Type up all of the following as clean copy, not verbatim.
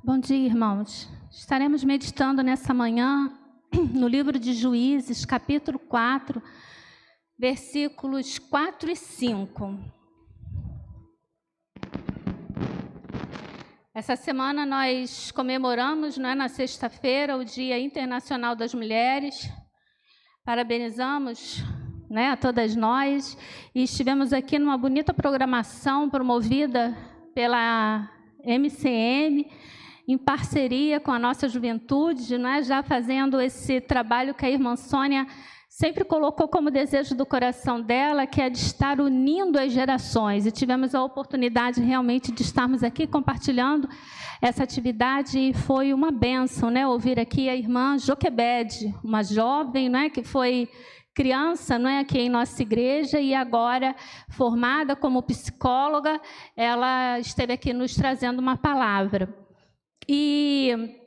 Bom dia, irmãos. Estaremos meditando nessa manhã no livro de Juízes, capítulo 4, versículos 4 e 5. Essa semana nós comemoramos, na sexta-feira, o Dia Internacional das Mulheres. Parabenizamos, a todas nós. E estivemos aqui numa bonita programação promovida pela MCM, em parceria com a nossa juventude, já fazendo esse trabalho que a irmã Sônia sempre colocou como desejo do coração dela, que é de estar unindo as gerações. E tivemos a oportunidade realmente de estarmos aqui compartilhando essa atividade, e foi uma bênção, ouvir aqui a irmã Joquebede, uma jovem, que foi criança, aqui em nossa igreja, e agora formada como psicóloga, ela esteve aqui nos trazendo uma palavra. E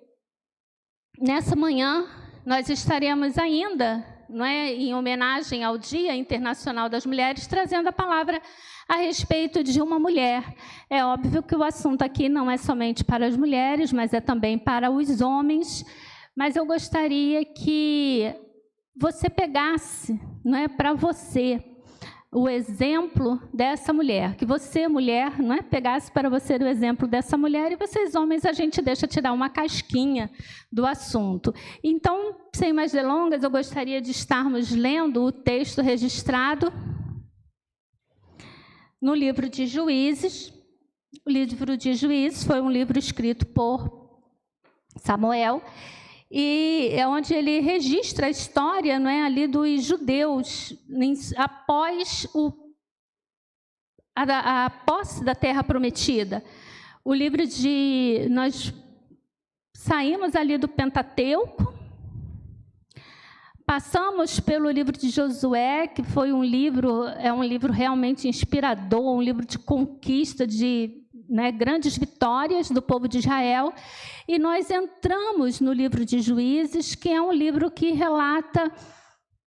nessa manhã nós estaremos ainda, em homenagem ao Dia Internacional das Mulheres, trazendo a palavra a respeito de uma mulher. É óbvio que o assunto aqui não é somente para as mulheres, mas é também para os homens. Mas eu gostaria que você pegasse, para você, o exemplo dessa mulher, que você, mulher, pegasse para você o exemplo dessa mulher, e vocês, homens, a gente deixa tirar uma casquinha do assunto. Então, sem mais delongas, eu gostaria de estarmos lendo o texto registrado no livro de Juízes. O livro de Juízes foi um livro escrito por Samuel, e é onde ele registra a história, ali dos judeus após a posse da terra prometida. O livro nós saímos ali do Pentateuco, passamos pelo livro de Josué, que foi um livro realmente inspirador, um livro de conquista, de grandes vitórias do povo de Israel, e nós entramos no livro de Juízes, que é um livro que relata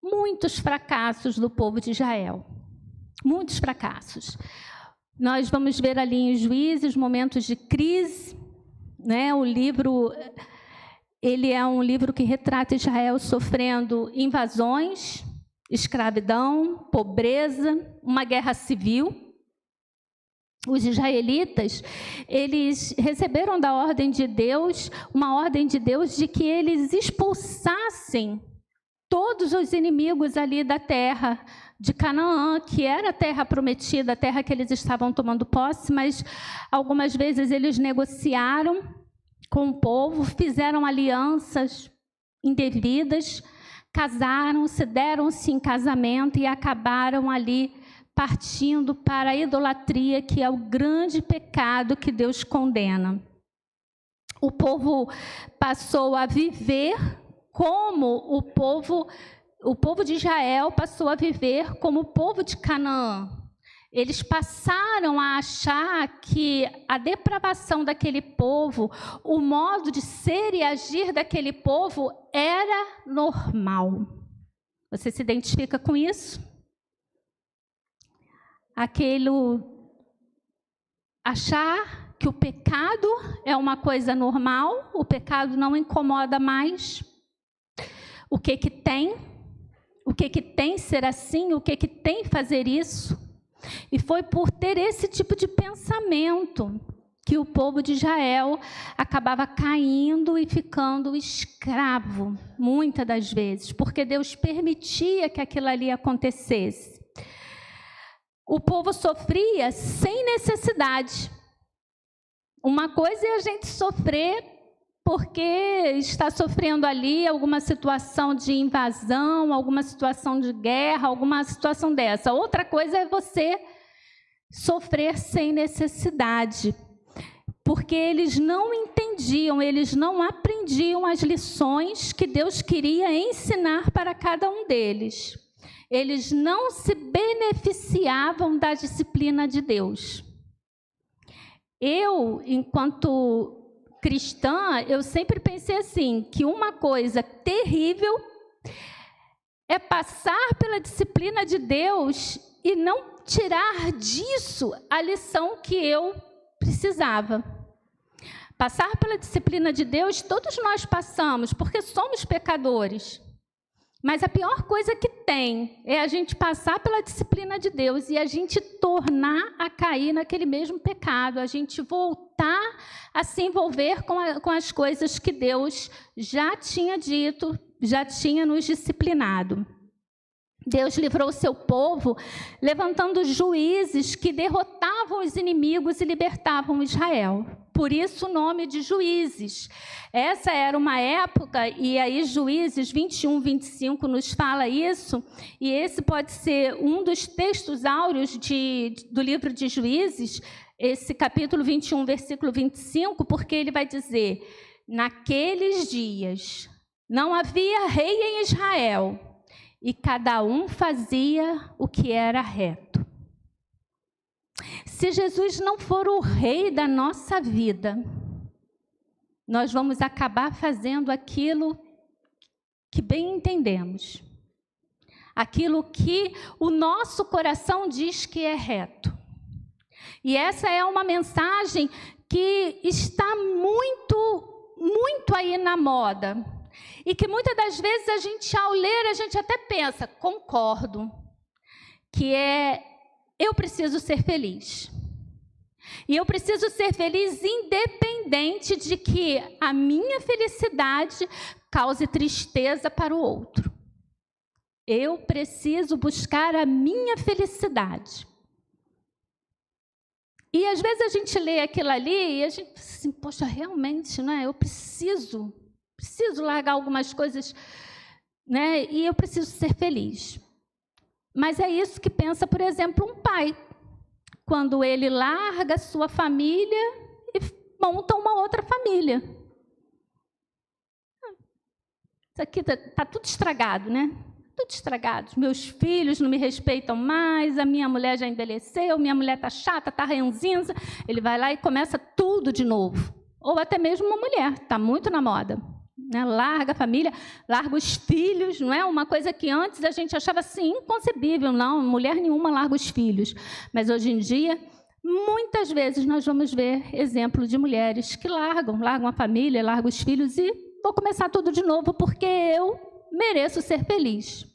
muitos fracassos do povo de Israel, muitos fracassos. Nós vamos ver ali em Juízes momentos de crise, O livro, ele é um livro que retrata Israel sofrendo invasões, escravidão, pobreza, uma guerra civil. Os israelitas, eles receberam da ordem de Deus, uma ordem de Deus de que eles expulsassem todos os inimigos ali da terra de Canaã, que era a terra prometida, a terra que eles estavam tomando posse, mas algumas vezes eles negociaram com o povo, fizeram alianças indevidas, casaram-se, deram-se em casamento e acabaram ali partindo para a idolatria, que é o grande pecado que Deus condena. O povo passou a viver como o povo de Israel passou a viver como o povo de Canaã. Eles passaram a achar que a depravação daquele povo, o modo de ser e agir daquele povo era normal. Você se identifica com isso? Achar que o pecado é uma coisa normal, o pecado não incomoda mais. O que tem ser assim, o que tem fazer isso? E foi por ter esse tipo de pensamento que o povo de Israel acabava caindo e ficando escravo, muitas das vezes, porque Deus permitia que aquilo ali acontecesse. O povo sofria sem necessidade. Uma coisa é a gente sofrer porque está sofrendo ali alguma situação de invasão, alguma situação de guerra, alguma situação dessa. Outra coisa é você sofrer sem necessidade, porque eles não entendiam, eles não aprendiam as lições que Deus queria ensinar para cada um deles. Eles não se beneficiavam da disciplina de Deus. Eu, enquanto cristã, eu sempre pensei assim, que uma coisa terrível é passar pela disciplina de Deus e não tirar disso a lição que eu precisava. Passar pela disciplina de Deus, todos nós passamos, porque somos pecadores. Mas a pior coisa que tem é a gente passar pela disciplina de Deus e a gente tornar a cair naquele mesmo pecado, a gente voltar a se envolver com as coisas que Deus já tinha dito, já tinha nos disciplinado. Deus livrou o seu povo, levantando juízes que derrotavam os inimigos e libertavam Israel. Por isso o nome de Juízes. Essa era uma época, e aí Juízes 21, 25 nos fala isso, e esse pode ser um dos textos áureos do livro de Juízes, esse capítulo 21, versículo 25, porque ele vai dizer: naqueles dias não havia rei em Israel, e cada um fazia o que era reto. Se Jesus não for o rei da nossa vida, nós vamos acabar fazendo aquilo que bem entendemos, aquilo que o nosso coração diz que é reto. E essa é uma mensagem que está muito aí na moda. E que muitas das vezes a gente, ao ler, a gente até pensa, concordo, que eu preciso ser feliz. E eu preciso ser feliz independente de que a minha felicidade cause tristeza para o outro. Eu preciso buscar a minha felicidade. E às vezes a gente lê aquilo ali e a gente pensa assim, poxa, realmente, né? Eu preciso largar algumas coisas, né? E eu preciso ser feliz. Mas é isso que pensa, por exemplo, um pai, quando ele larga sua família e monta uma outra família. Isso aqui está tudo estragado, né? Tudo estragado. Meus filhos não me respeitam mais, a minha mulher já envelheceu, minha mulher está chata, está ranzinza. Ele vai lá e começa tudo de novo. Ou até mesmo uma mulher, está muito na moda. Né? Larga a família, larga os filhos, não é? Uma coisa que antes a gente achava assim, inconcebível, não, mulher nenhuma larga os filhos. Mas hoje em dia, muitas vezes nós vamos ver exemplo de mulheres que largam a família, largam os filhos e vou começar tudo de novo porque eu mereço ser feliz.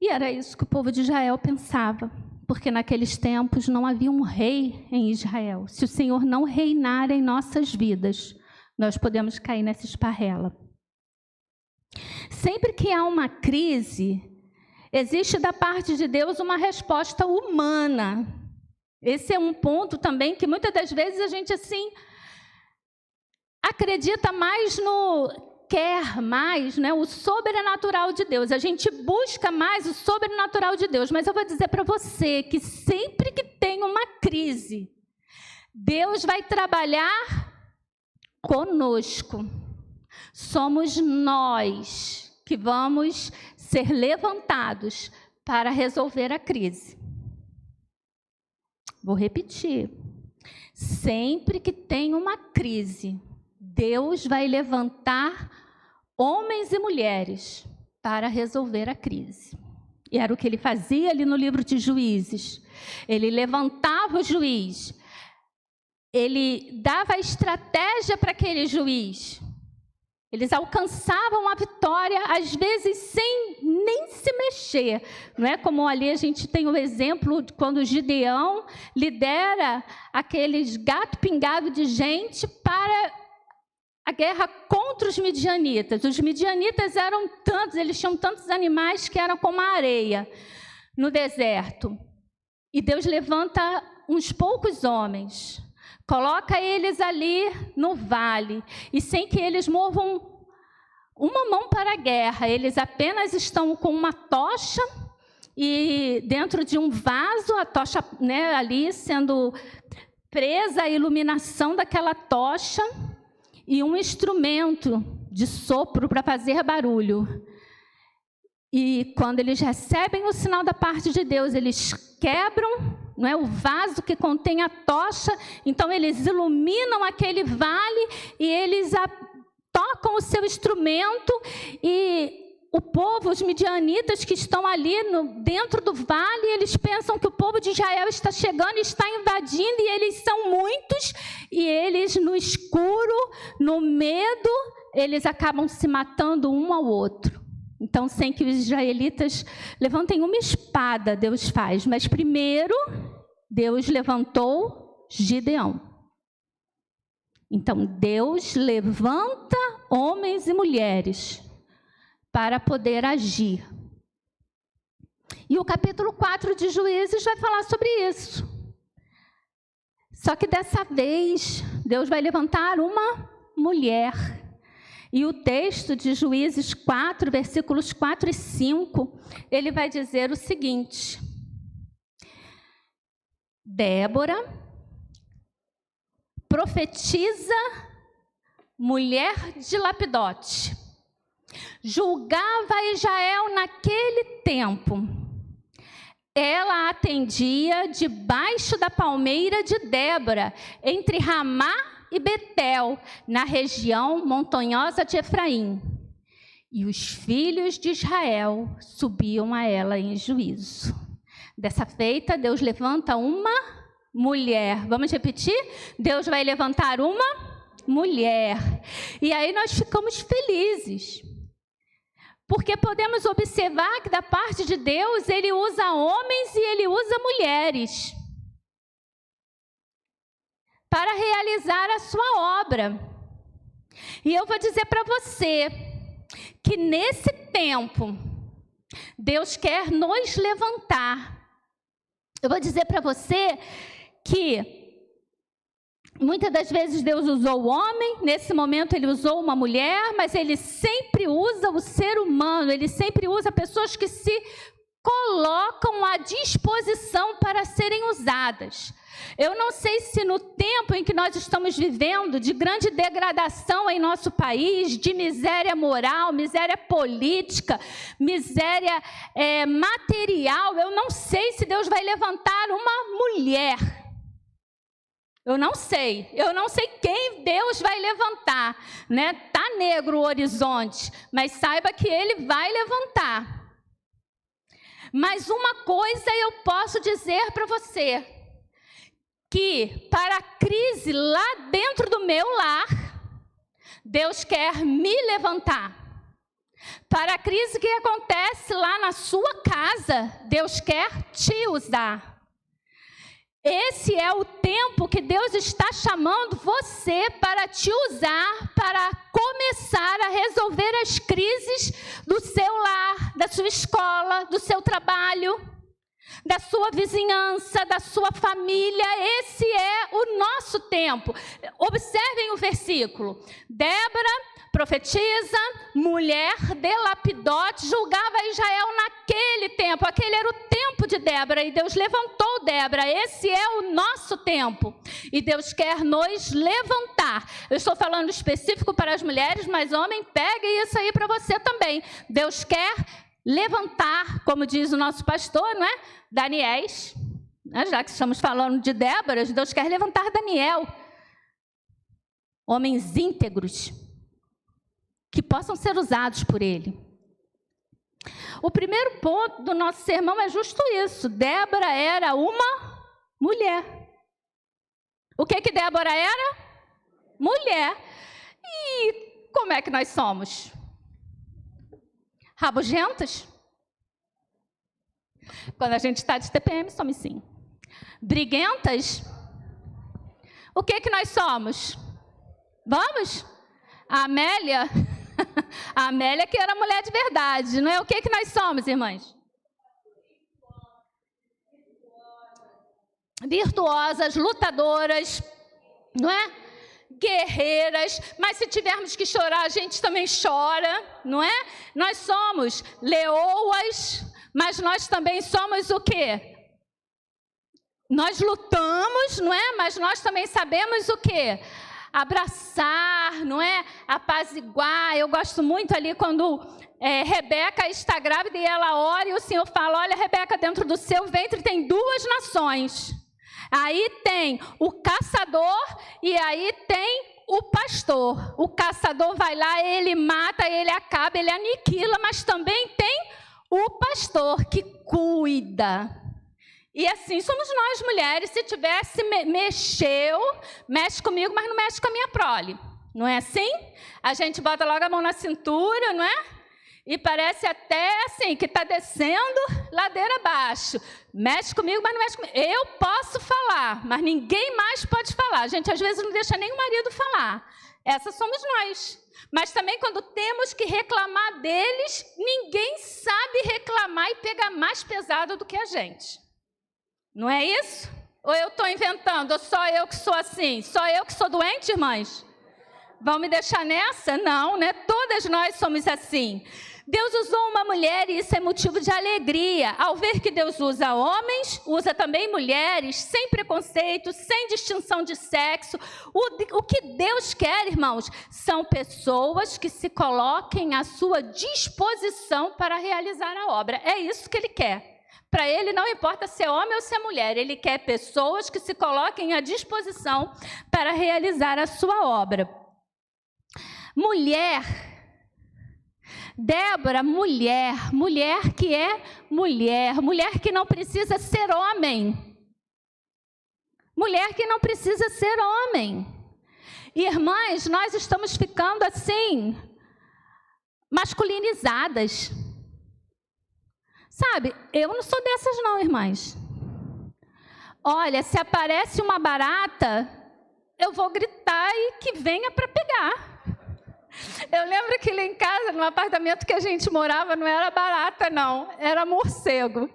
E era isso que o povo de Israel pensava, porque naqueles tempos não havia um rei em Israel. Se o Senhor não reinar em nossas vidas, nós podemos cair nessa esparrela. Sempre que há uma crise, existe da parte de Deus uma resposta humana. Esse é um ponto também que muitas das vezes a gente assim acredita mais quer mais, né, o sobrenatural de Deus. A gente busca mais o sobrenatural de Deus. Mas eu vou dizer para você que sempre que tem uma crise, Deus vai trabalhar conosco. Somos nós que vamos ser levantados para resolver a crise. Vou repetir. Sempre que tem uma crise, Deus vai levantar homens e mulheres para resolver a crise. E era o que ele fazia ali no livro de Juízes. Ele levantava o juiz. Ele dava a estratégia para aquele juiz. Eles alcançavam a vitória, às vezes, sem nem se mexer. Não é como ali a gente tem o exemplo de quando Gideão lidera aqueles gato pingado de gente para a guerra contra os midianitas. Os midianitas eram tantos, eles tinham tantos animais que eram como a areia no deserto. E Deus levanta uns poucos homens, coloca eles ali no vale, e sem que eles movam uma mão para a guerra, eles apenas estão com uma tocha e dentro de um vaso, a tocha, né, ali sendo presa à iluminação daquela tocha e um instrumento de sopro para fazer barulho. E quando eles recebem o sinal da parte de Deus, eles quebram, não é, o vaso que contém a tocha, então eles iluminam aquele vale e eles tocam o seu instrumento e o povo, os midianitas que estão ali dentro do vale, eles pensam que o povo povo de Israel está chegando, está invadindo, e eles são muitos, e eles no escuro, no medo, eles acabam se matando um ao outro. Então, sem que os israelitas levantem uma espada, Deus faz. Mas primeiro, Deus levantou Gideão. Então, Deus levanta homens e mulheres para poder agir. E o capítulo 4 de Juízes vai falar sobre isso. Só que dessa vez, Deus vai levantar uma mulher. E o texto de Juízes 4, versículos 4 e 5, ele vai dizer o seguinte: Débora, profetiza, mulher de Lapidote, julgava Israel naquele tempo. Ela atendia debaixo da palmeira de Débora, entre Ramá e Betel, na região montanhosa de Efraim. E os filhos de Israel subiam a ela em juízo. Dessa feita, Deus levanta uma mulher. Vamos repetir? Deus vai levantar uma mulher. E aí nós ficamos felizes, porque podemos observar que da parte de Deus, Ele usa homens e Ele usa mulheres para realizar a sua obra. E eu vou dizer para você que nesse tempo, Deus quer nos levantar. Eu vou dizer para você que muitas das vezes Deus usou o homem, nesse momento Ele usou uma mulher, mas Ele sempre usa o ser humano, Ele sempre usa pessoas que se colocam à disposição para serem usadas. Eu não sei se no tempo em que nós estamos vivendo, de grande degradação em nosso país, de miséria moral, miséria política, miséria material, eu não sei se Deus vai levantar uma mulher. Eu não sei quem Deus vai levantar, né? Tá negro o horizonte, mas saiba que Ele vai levantar. Mas uma coisa eu posso dizer para você, que para a crise lá dentro do meu lar, Deus quer me levantar. Para a crise que acontece lá na sua casa, Deus quer te usar. Esse é o tempo que Deus está chamando você para te usar, para começar a resolver as crises do seu lar, da sua escola, do seu trabalho, da sua vizinhança, da sua família. Esse é o nosso tempo. Observem o versículo. Débora, profetiza, mulher de Lapidote, julgava Israel naquele tempo. Aquele era o tempo de Débora, e Deus levantou Débora. Esse é o nosso tempo, e Deus quer nos levantar. Eu estou falando específico para as mulheres, mas homem, pegue isso aí para você também. Deus quer levantar, como diz o nosso pastor, não é? Daniéis, né? Já que estamos falando de Débora, Deus quer levantar Daniel. Homens íntegros, que possam ser usados por Ele. O primeiro ponto do nosso sermão é justo isso. Débora era uma mulher. O que Débora era? Mulher. E como é que nós somos? Rabugentas? Quando a gente está de TPM, somos sim. Briguentas? O que nós somos? Vamos? A Amélia? A Amélia que era mulher de verdade, não é? O que nós somos, irmãs? Virtuosas, lutadoras, não é? Guerreiras, mas se tivermos que chorar, a gente também chora, não é? Nós somos leoas, mas nós também somos o quê? Nós lutamos, não é? Mas nós também sabemos o quê? Abraçar, não é? Apaziguar. Eu gosto muito ali quando Rebeca está grávida e ela ora e o Senhor fala: olha, Rebeca, dentro do seu ventre tem 2 nações. Aí tem o caçador e aí tem o pastor. O caçador vai lá, ele mata, ele acaba, ele aniquila, mas também tem o pastor que cuida. E assim somos nós, mulheres. Se tivesse, mexe comigo, mas não mexe com a minha prole. Não é assim? A gente bota logo a mão na cintura, não é? E parece até assim, que está descendo ladeira abaixo. Mexe comigo, mas não mexe comigo. Eu posso falar, mas ninguém mais pode falar. A gente às vezes não deixa nem o marido falar. Essas somos nós. Mas também quando temos que reclamar deles, ninguém sabe reclamar e pegar mais pesado do que a gente. Não é isso? Ou eu estou inventando? Ou só eu que sou assim? Só eu que sou doente, irmãs? Vão me deixar nessa? Não, né? Todas nós somos assim. Deus usou uma mulher e isso é motivo de alegria. Ao ver que Deus usa homens, usa também mulheres, sem preconceito, sem distinção de sexo. O que Deus quer, irmãos, são pessoas que se coloquem à sua disposição para realizar a obra. É isso que Ele quer. Para Ele não importa se é homem ou se é mulher, Ele quer pessoas que se coloquem à disposição para realizar a sua obra. Mulher, Débora, mulher que é mulher que não precisa ser homem. Mulher que não precisa ser homem. Irmãs, nós estamos ficando assim, masculinizadas. Sabe, eu não sou dessas não, irmãs. Olha, se aparece uma barata, eu vou gritar e que venha para pegar. Eu lembro que lá em casa, no apartamento que a gente morava, não era barata não, era morcego.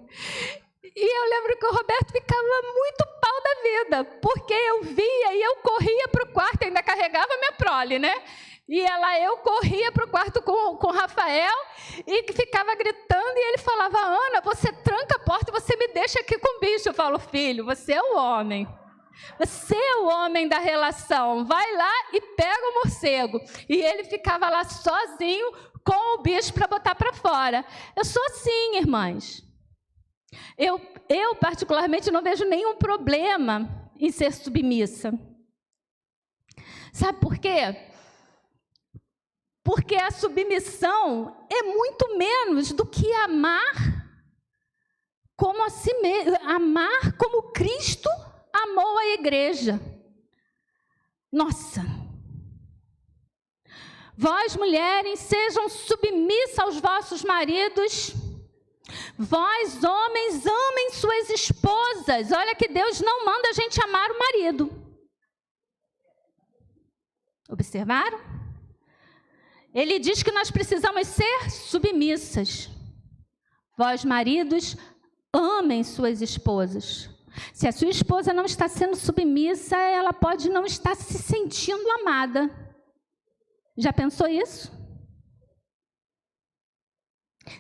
E eu lembro que o Roberto ficava muito pau da vida, porque eu via e eu corria para o quarto, ainda carregava minha prole, né? E eu corria para o quarto com o Rafael e ficava gritando, e ele falava: Ana, você tranca a porta e você me deixa aqui com o bicho. Eu falo: filho, você é o homem. Você é o homem da relação, vai lá e pega o morcego. E ele ficava lá sozinho com o bicho para botar para fora. Eu sou assim, irmãs. Eu particularmente não vejo nenhum problema em ser submissa. Sabe por quê? Porque a submissão é muito menos do que amar como a si mesmo, amar como Cristo amou a igreja. Nossa! Vós, mulheres, sejam submissas aos vossos maridos. Vós, homens, amem suas esposas. Olha que Deus não manda a gente amar o marido. Observaram? Ele diz que nós precisamos ser submissas. Vós, maridos, amem suas esposas. Se a sua esposa não está sendo submissa, ela pode não estar se sentindo amada. Já pensou isso?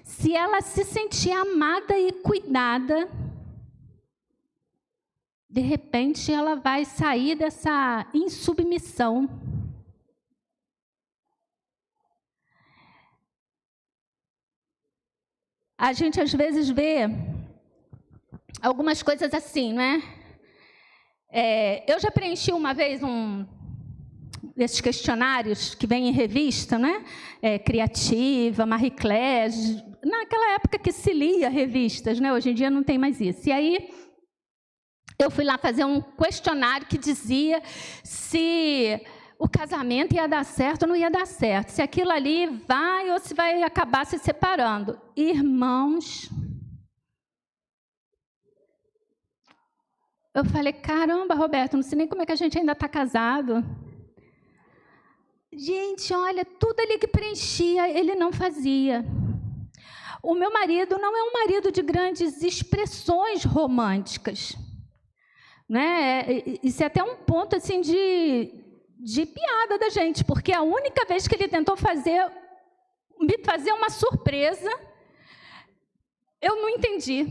Se ela se sentir amada e cuidada, de repente ela vai sair dessa insubmissão. A gente às vezes vê algumas coisas assim, né? Eu já preenchi uma vez desses questionários que vem em revista, né? Criativa, Marie Claire, naquela época que se lia revistas, né? Hoje em dia não tem mais isso. E aí eu fui lá fazer um questionário que dizia se o casamento ia dar certo ou não ia dar certo, se aquilo ali vai ou se vai acabar se separando. Irmãos, eu falei: caramba, Roberto, não sei nem como é que a gente ainda está casado. Gente, olha, tudo ali que preenchia, ele não fazia. O meu marido não é um marido de grandes expressões românticas, né? Isso é até um ponto assim de piada da gente, porque a única vez que ele tentou me fazer uma surpresa, eu não entendi.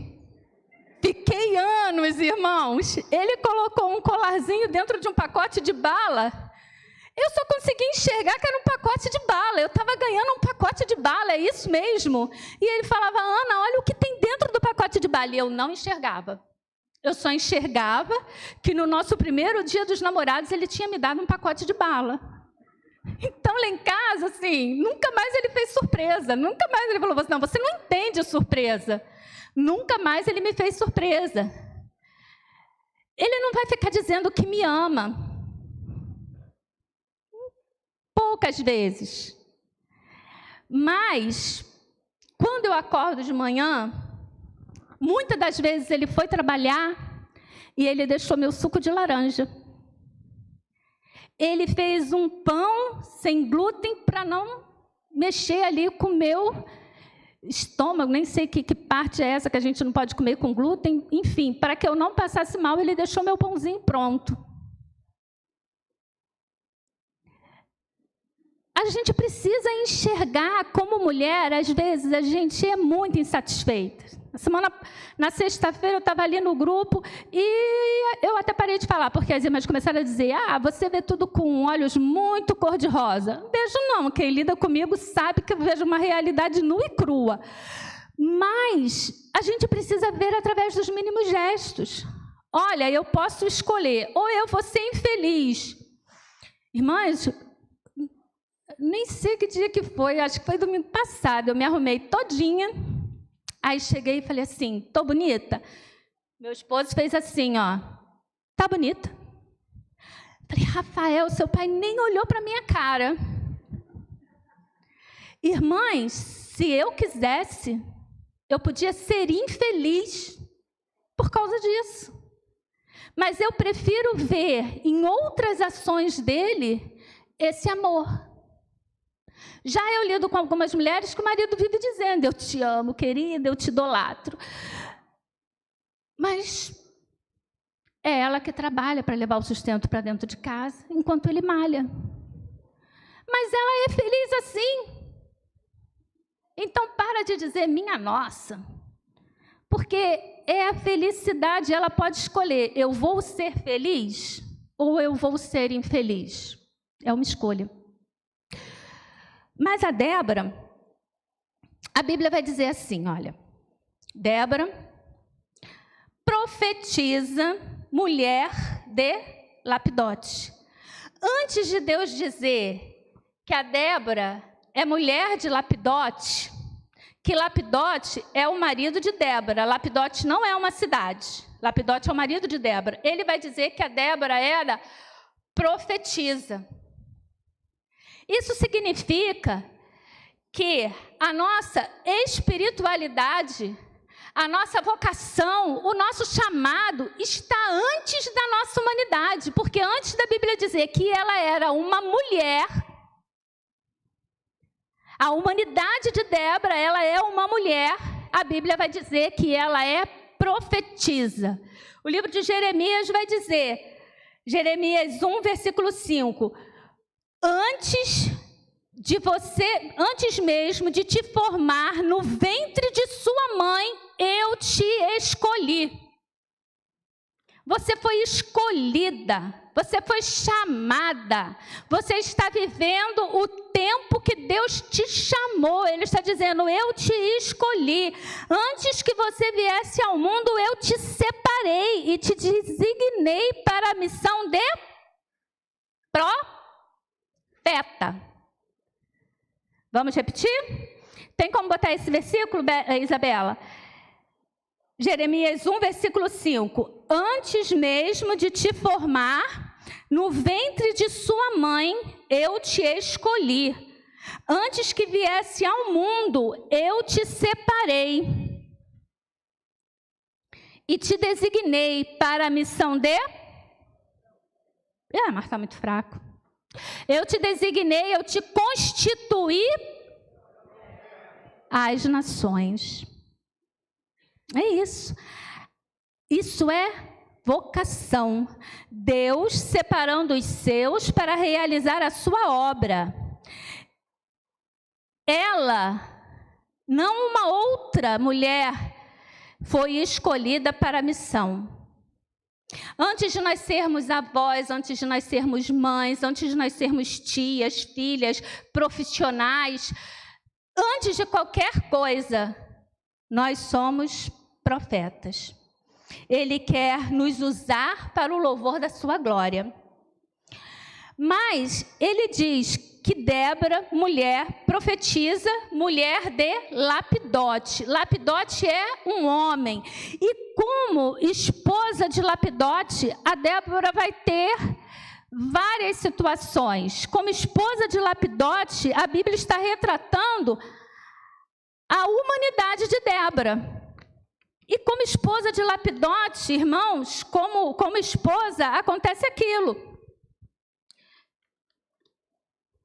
Fiquei anos, irmãos. Ele colocou um colarzinho dentro de um pacote de bala. Eu só consegui enxergar que era um pacote de bala. Eu estava ganhando um pacote de bala, é isso mesmo? E ele falava: Ana, olha o que tem dentro do pacote de bala. E eu não enxergava. Eu só enxergava que no nosso primeiro dia dos namorados ele tinha me dado um pacote de bala. Então, lá em casa, assim, nunca mais ele fez surpresa. Nunca mais ele falou assim: não, você não entende surpresa. Nunca mais ele me fez surpresa. Ele não vai ficar dizendo que me ama. Poucas vezes. Mas, quando eu acordo de manhã, muitas das vezes ele foi trabalhar e ele deixou meu suco de laranja. Ele fez um pão sem glúten para não mexer ali com o meu estômago, nem sei que parte é essa que a gente não pode comer com glúten, enfim, para que eu não passasse mal, ele deixou meu pãozinho pronto. A gente precisa enxergar como mulher, às vezes a gente é muito insatisfeita. Na sexta-feira eu estava ali no grupo e eu até parei de falar, porque as irmãs começaram a dizer, você vê tudo com olhos muito cor-de-rosa. Vejo não, quem lida comigo sabe que eu vejo uma realidade nua e crua. Mas a gente precisa ver através dos mínimos gestos. Olha, eu posso escolher, ou eu vou ser infeliz. Irmãs, nem sei que dia que foi, acho que foi domingo passado, eu me arrumei todinha. Aí cheguei e falei assim, tô bonita? Meu esposo fez assim, tá bonita? Falei, Rafael, seu pai nem olhou para minha cara. Irmãs, se eu quisesse, eu podia ser infeliz por causa disso. Mas eu prefiro ver em outras ações dele esse amor. Já eu lido com algumas mulheres que o marido vive dizendo, eu te amo, querida, eu te idolatro. Mas é ela que trabalha para levar o sustento para dentro de casa, enquanto ele malha. Mas ela é feliz assim. Então, para de dizer minha nossa. Porque é a felicidade, ela pode escolher, eu vou ser feliz ou eu vou ser infeliz. É uma escolha. Mas a Débora, a Bíblia vai dizer assim, olha, Débora, profetiza, mulher de Lapidote. Antes de Deus dizer que a Débora é mulher de Lapidote, que Lapidote é o marido de Débora, Lapidote não é uma cidade, Lapidote é o marido de Débora, ele vai dizer que a Débora era profetisa. Isso significa que a nossa espiritualidade, a nossa vocação, o nosso chamado está antes da nossa humanidade, porque antes da Bíblia dizer que ela era uma mulher, a humanidade de Débora, ela é uma mulher, a Bíblia vai dizer que ela é profetisa. O livro de Jeremias vai dizer, Jeremias 1, versículo 5, antes mesmo de te formar no ventre de sua mãe, eu te escolhi. Você foi escolhida, você foi chamada, você está vivendo o tempo que Deus te chamou. Ele está dizendo, eu te escolhi. Antes que você viesse ao mundo, eu te separei e te designei para a missão de profeta. Vamos repetir? Tem como botar esse versículo, Isabela? Jeremias 1, versículo 5. Antes mesmo de te formar, no ventre de sua mãe, eu te escolhi. Antes que viesse ao mundo, eu te separei. E te designei para a missão de... mas está muito fraco. Eu te designei, eu te constituí as nações. É isso. Isso é vocação. Deus separando os seus para realizar a sua obra. Ela, não uma outra mulher, foi escolhida para a missão. Antes de nós sermos avós, antes de nós sermos mães, antes de nós sermos tias, filhas, profissionais, antes de qualquer coisa, nós somos profetas. Ele quer nos usar para o louvor da sua glória. Mas ele diz que Débora, mulher, profetiza, mulher de Lapidote. Lapidote é um homem. E como esposa esposa de Lapidote, a Débora vai ter várias situações. Como esposa de Lapidote, a Bíblia está retratando a humanidade de Débora. E como esposa de Lapidote, irmãos, como esposa, acontece aquilo.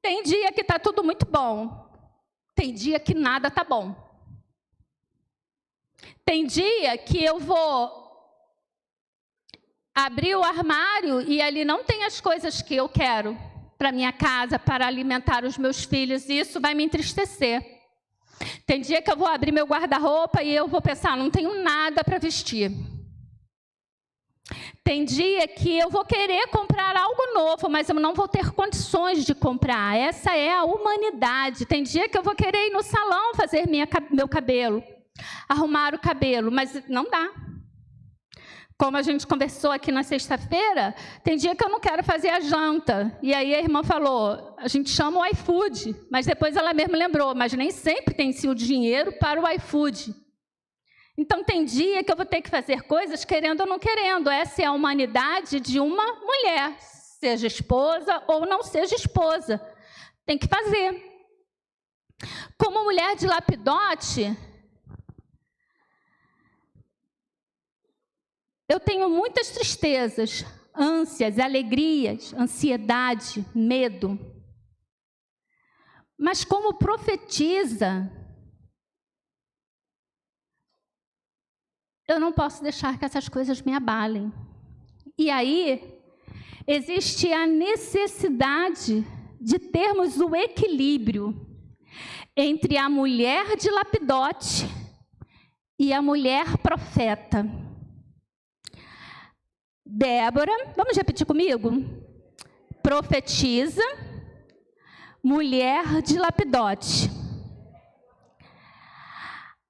Tem dia que está tudo muito bom. Tem dia que nada está bom. Tem dia que eu vou abrir o armário e ali não tem as coisas que eu quero para minha casa, para alimentar os meus filhos, e isso vai me entristecer. Tem dia que eu vou abrir meu guarda-roupa e eu vou pensar, não tenho nada para vestir. Tem dia que eu vou querer comprar algo novo, mas eu não vou ter condições de comprar. Essa é a humanidade. Tem dia que eu vou querer ir no salão fazer meu cabelo, arrumar o cabelo, mas não dá. Como a gente conversou aqui na sexta-feira, tem dia que eu não quero fazer a janta. E aí a irmã falou, a gente chama o iFood. Mas depois ela mesma lembrou, mas nem sempre tem-se o dinheiro para o iFood. Então tem dia que eu vou ter que fazer coisas querendo ou não querendo. Essa é a humanidade de uma mulher, seja esposa ou não seja esposa. Tem que fazer. Como mulher de Lapidote, eu tenho muitas tristezas, ânsias, alegrias, ansiedade, medo. Mas como profetisa, eu não posso deixar que essas coisas me abalem. E aí, existe a necessidade de termos o equilíbrio entre a mulher de Lapidote e a mulher profeta. Débora, vamos repetir comigo? Profetiza, mulher de Lapidote.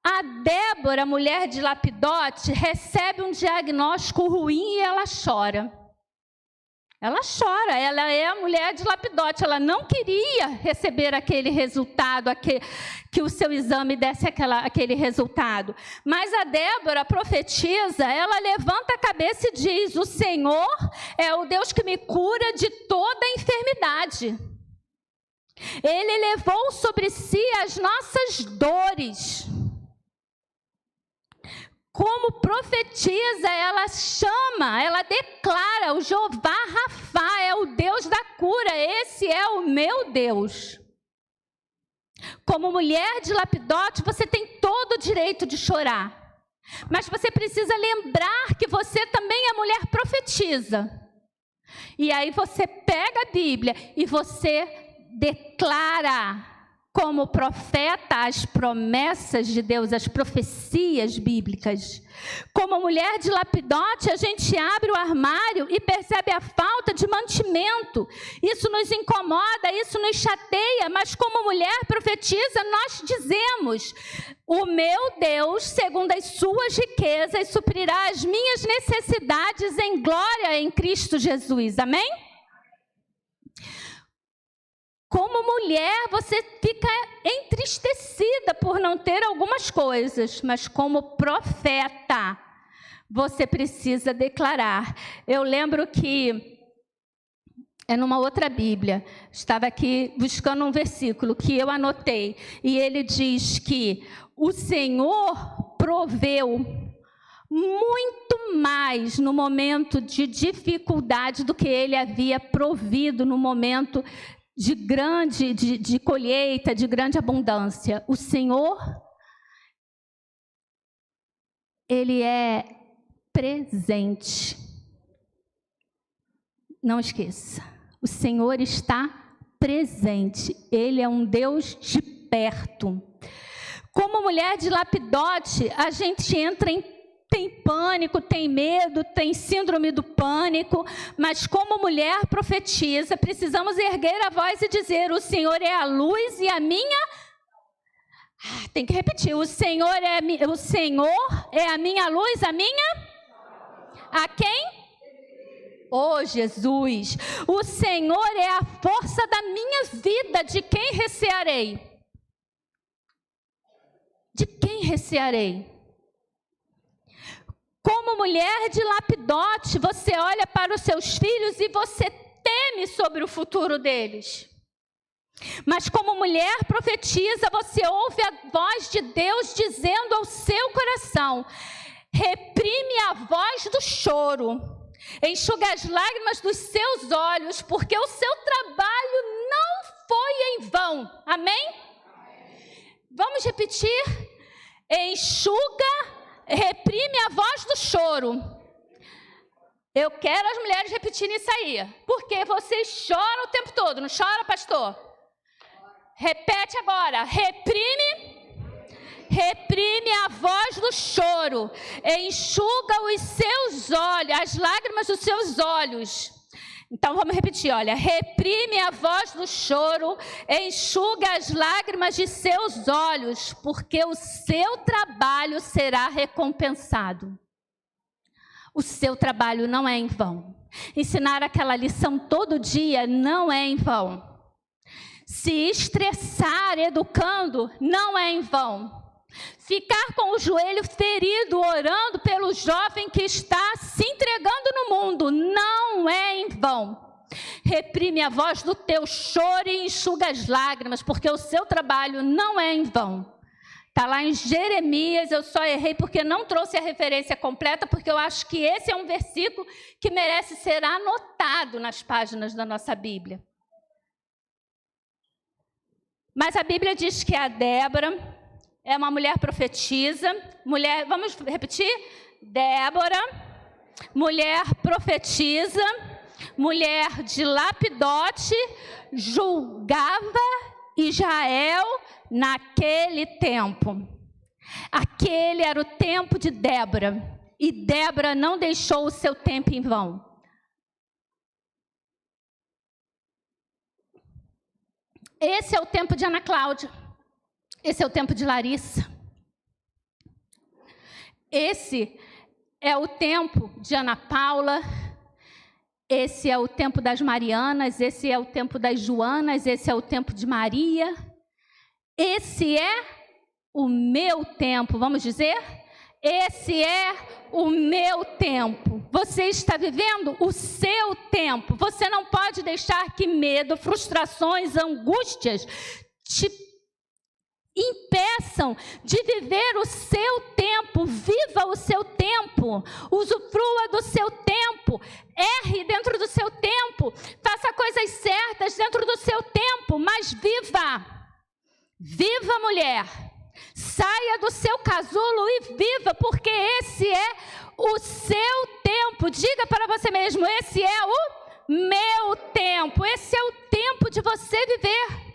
A Débora, mulher de Lapidote, recebe um diagnóstico ruim e ela chora. Ela chora, ela é a mulher de Lapidote, ela não queria receber aquele resultado, que o seu exame desse aquele resultado. Mas a Débora profetiza, ela levanta a cabeça e diz, o Senhor é o Deus que me cura de toda a enfermidade. Ele levou sobre si as nossas dores. Como profetiza, ela chama, ela declara, o Jeová Rafá é o Deus da cura, esse é o meu Deus. Como mulher de Lapidote, você tem todo o direito de chorar, mas você precisa lembrar que você também é mulher profetiza. E aí você pega a Bíblia e você declara como profeta as promessas de Deus, as profecias bíblicas. Como mulher de Lapidote, a gente abre o armário e percebe a falta de mantimento. Isso nos incomoda, isso nos chateia, mas como mulher profetiza, nós dizemos, o meu Deus, segundo as suas riquezas, suprirá as minhas necessidades em glória em Cristo Jesus. Amém? Como mulher, você fica entristecida por não ter algumas coisas, mas como profeta, você precisa declarar. Eu lembro que, numa outra Bíblia, estava aqui buscando um versículo que eu anotei, e ele diz que o Senhor proveu muito mais no momento de dificuldade do que ele havia provido no momento de colheita, de grande abundância. O Senhor, Ele é presente. Não esqueça, o Senhor está presente. Ele é um Deus de perto. Como mulher de Lapidote, a gente entra tem pânico, tem medo, tem síndrome do pânico, mas como mulher profetiza, precisamos erguer a voz e dizer, o Senhor é a luz e a minha... tem que repetir, o Senhor é a minha luz, a minha... A quem? Oh, Jesus! O Senhor é a força da minha vida, de quem recearei? De quem recearei? Como como mulher de Lapidote, você olha para os seus filhos e você teme sobre o futuro deles. Mas como mulher profetiza, você ouve a voz de Deus dizendo ao seu coração: reprime a voz do choro, enxuga as lágrimas dos seus olhos, porque o seu trabalho não foi em vão. Amém? Vamos repetir? Reprime a voz do choro. Eu quero as mulheres repetirem isso aí, porque vocês choram o tempo todo, não chora, pastor? Repete agora: reprime a voz do choro, enxuga os seus olhos, as lágrimas dos seus olhos. Então vamos repetir, olha: reprime a voz do choro, enxuga as lágrimas de seus olhos, porque o seu trabalho será recompensado. O seu trabalho não é em vão. Ensinar aquela lição todo dia não é em vão. Se estressar educando não é em vão. Ficar com o joelho ferido orando pelo jovem que está se entregando no mundo não é em vão. Reprime a voz do teu choro e enxuga as lágrimas, porque o seu trabalho não é em vão. Está lá em Jeremias, eu só errei porque não trouxe a referência completa, porque eu acho que esse é um versículo que merece ser anotado nas páginas da nossa Bíblia. Mas a Bíblia diz que a Débora é uma mulher profetisa, vamos repetir? Débora, mulher profetisa, mulher de Lapidote, julgava Israel naquele tempo. Aquele era o tempo de Débora, e Débora não deixou o seu tempo em vão. Esse é o tempo de Ana Cláudia. Esse é o tempo de Larissa. Esse é o tempo de Ana Paula. Esse é o tempo das Marianas. Esse é o tempo das Joanas. Esse é o tempo de Maria. Esse é o meu tempo, vamos dizer? Esse é o meu tempo. Você está vivendo o seu tempo. Você não pode deixar que medo, frustrações, angústias te impeçam de viver o seu tempo. Viva o seu tempo, usufrua do seu tempo, erre dentro do seu tempo, faça coisas certas dentro do seu tempo, mas viva. Viva, mulher, saia do seu casulo e viva, porque esse é o seu tempo. Diga para você mesmo: esse é o meu tempo, esse é o tempo de você viver.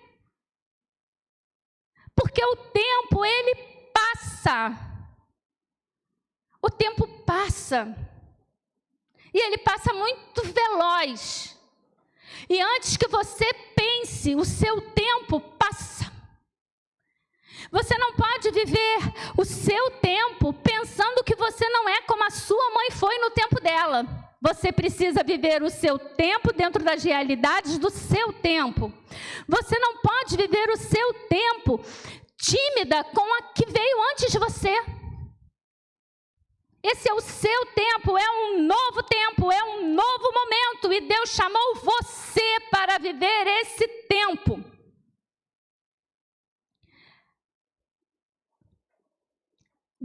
Porque o tempo, ele passa. O tempo passa. E ele passa muito veloz. E antes que você pense, o seu tempo passa. Você não pode viver o seu tempo pensando que você não é como a sua mãe foi no tempo dela. Você precisa viver o seu tempo dentro das realidades do seu tempo. Você não pode viver o seu tempo tímida com a que veio antes de você. Esse é o seu tempo, é um novo tempo, é um novo momento. E Deus chamou você para viver esse tempo.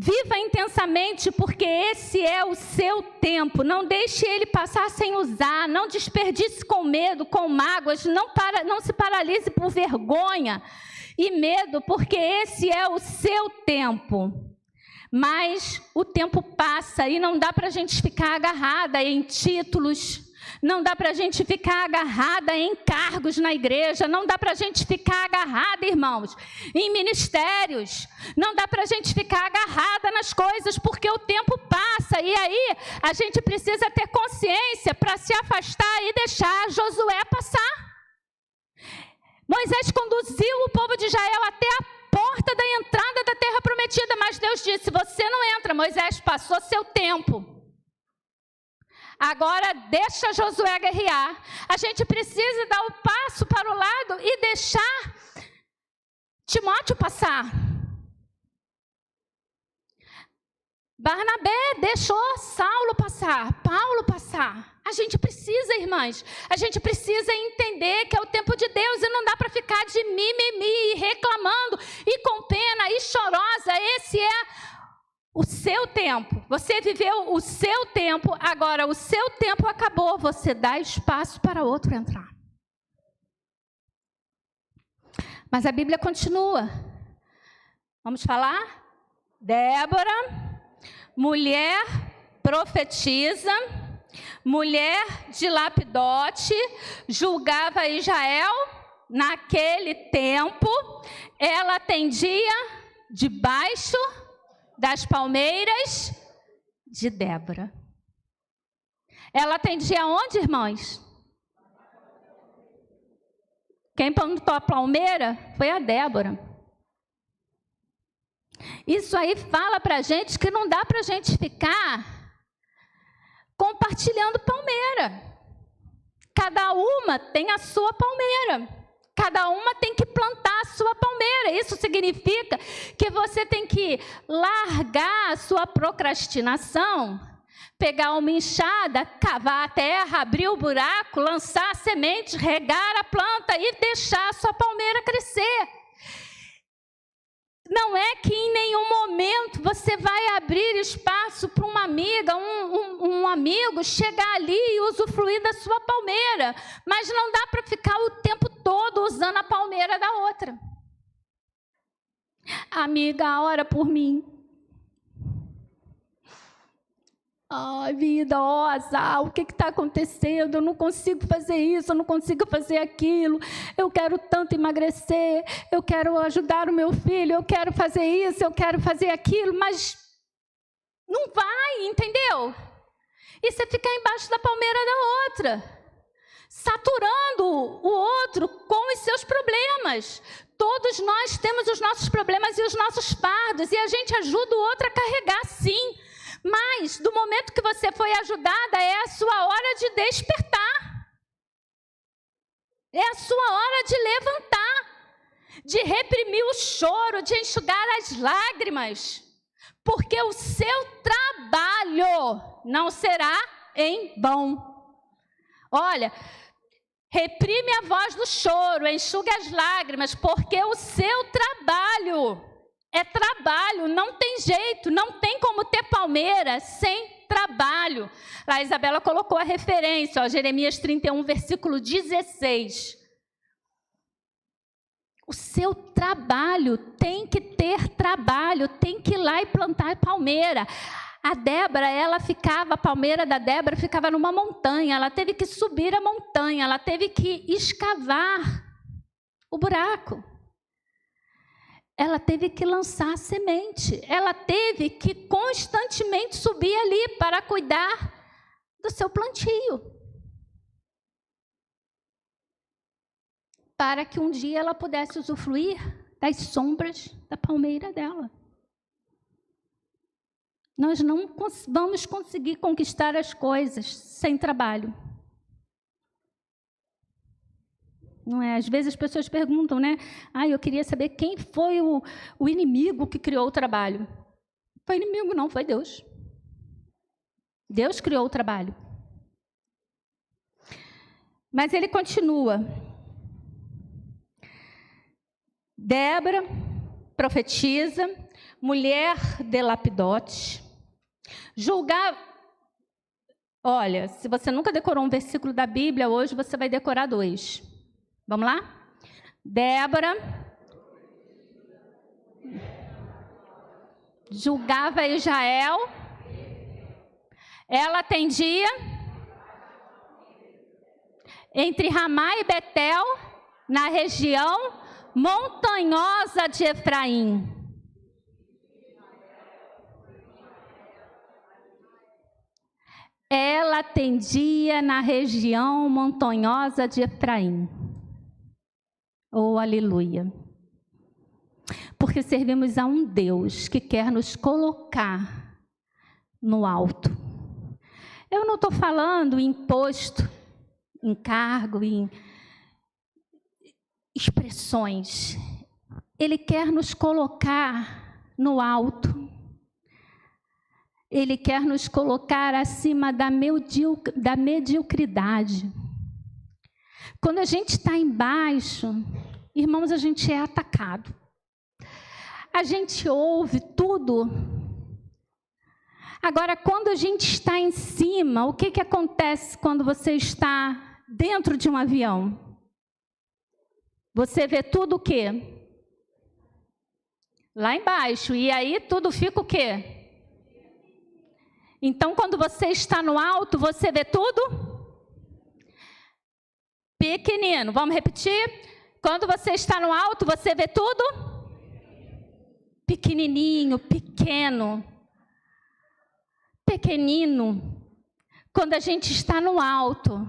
Viva intensamente, porque esse é o seu tempo. Não deixe ele passar sem usar. Não desperdice com medo, com mágoas. Não se paralise por vergonha e medo, porque esse é o seu tempo. Mas o tempo passa e não dá para a gente ficar agarrada em títulos. Não dá para a gente ficar agarrada em cargos na igreja. Não dá para a gente ficar agarrada, irmãos, em ministérios. Não dá para a gente ficar agarrada nas coisas, porque o tempo passa. E aí a gente precisa ter consciência para se afastar e deixar Josué passar. Moisés conduziu o povo de Israel até a porta da entrada da terra prometida. Mas Deus disse: você não entra, Moisés, passou seu tempo. Agora deixa Josué guerrear. A gente precisa dar o passo para o lado e deixar Timóteo passar. Barnabé deixou Saulo passar, Paulo passar. A gente precisa, irmãs, a gente precisa entender que é o tempo de Deus e não dá para ficar de mimimi, reclamando e com pena e chorosa. Esse é o seu tempo. Você viveu o seu tempo, agora o seu tempo acabou. Você dá espaço para outro entrar. Mas a Bíblia continua. Vamos falar? Débora, mulher profetiza, mulher de Lapidote, julgava Israel naquele tempo. Ela atendia debaixo das palmeiras de Débora. Ela atendia onde, irmãos? Quem plantou a palmeira foi a Débora. Isso aí fala para a gente que não dá para a gente ficar compartilhando palmeira. Cada uma tem a sua palmeira. Cada uma tem que plantar a sua palmeira. Isso significa que você tem que largar a sua procrastinação, pegar uma enxada, cavar a terra, abrir o buraco, lançar a semente, regar a planta e deixar a sua palmeira crescer. Não é que em nenhum momento você vai abrir espaço para uma amiga, um amigo chegar ali e usufruir da sua palmeira. Mas não dá para ficar o tempo todo usando a palmeira da outra. Amiga, ora por mim. Ai, vida, ó, azar, o que está acontecendo? Eu não consigo fazer isso, eu não consigo fazer aquilo. Eu quero tanto emagrecer, eu quero ajudar o meu filho, eu quero fazer isso, eu quero fazer aquilo, mas não vai, entendeu? E você fica embaixo da palmeira da outra, saturando o outro com os seus problemas. Todos nós temos os nossos problemas e os nossos fardos, e a gente ajuda o outro a carregar, sim. Mas, do momento que você foi ajudada, é a sua hora de despertar. É a sua hora de levantar, de reprimir o choro, de enxugar as lágrimas. Porque o seu trabalho não será em vão. Olha, reprime a voz do choro, enxuga as lágrimas, porque o seu trabalho é trabalho, não tem jeito, não tem como ter palmeira sem trabalho. Lá a Isabela colocou a referência, ó, Jeremias 31, versículo 16. O seu trabalho tem que ter trabalho, tem que ir lá e plantar palmeira. A Débora, a palmeira da Débora ficava numa montanha, ela teve que subir a montanha, ela teve que escavar o buraco. Ela teve que lançar a semente, ela teve que constantemente subir ali para cuidar do seu plantio. Para que um dia ela pudesse usufruir das sombras da palmeira dela. Nós não vamos conseguir conquistar as coisas sem trabalho. Não é? Às vezes as pessoas perguntam, né? Eu queria saber quem foi o inimigo que criou o trabalho. Não foi inimigo, não, foi Deus. Deus criou o trabalho. Mas ele continua. Débora profetiza, mulher de Lapidote, julgar. Olha, se você nunca decorou um versículo da Bíblia, hoje você vai decorar 2. Vamos lá? Débora julgava Israel. Ela atendia entre Ramá e Betel, na região montanhosa de Efraim. Ela atendia na região montanhosa de Efraim. Oh, aleluia. Porque servimos a um Deus que quer nos colocar no alto. Eu não estou falando em posto, em cargo, em expressões. Ele quer nos colocar no alto. Ele quer nos colocar acima da mediocridade. Quando a gente está embaixo, irmãos, a gente é atacado. A gente ouve tudo. Agora, quando a gente está em cima, o que acontece quando você está dentro de um avião? Você vê tudo o quê? Lá embaixo. E aí tudo fica o quê? Então, quando você está no alto, você vê tudo pequenino. Vamos repetir? Quando você está no alto, você vê tudo pequenininho, pequeno, pequenino. Quando a gente está no alto,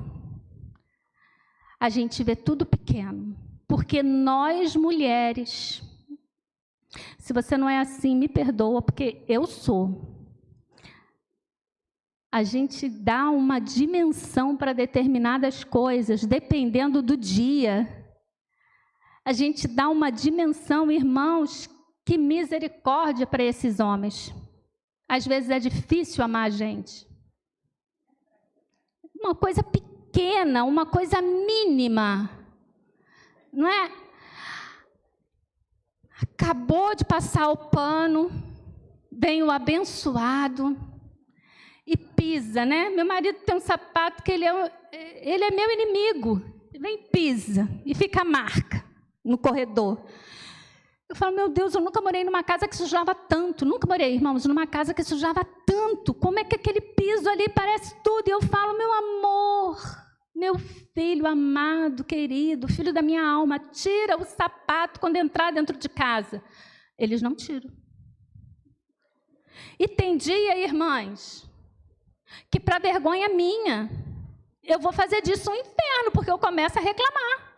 a gente vê tudo pequeno. Porque nós, mulheres, se você não é assim, me perdoa, porque eu sou. A gente dá uma dimensão para determinadas coisas, dependendo do dia. A gente dá uma dimensão, irmãos, que misericórdia para esses homens. Às vezes é difícil amar a gente. Uma coisa pequena, uma coisa mínima, não é? Acabou de passar o pano, vem o abençoado e pisa, né? Meu marido tem um sapato que ele é meu inimigo. Vem, pisa e fica a marca no corredor. Eu falo, meu Deus, eu nunca morei numa casa que sujava tanto. Nunca morei, irmãos, numa casa que sujava tanto. Como é que aquele piso ali parece tudo? E eu falo, meu amor, meu filho amado, querido, filho da minha alma, tira o sapato quando entrar dentro de casa. Eles não tiram. E tem dia, irmãs, que para vergonha minha, eu vou fazer disso um inferno, porque eu começo a reclamar.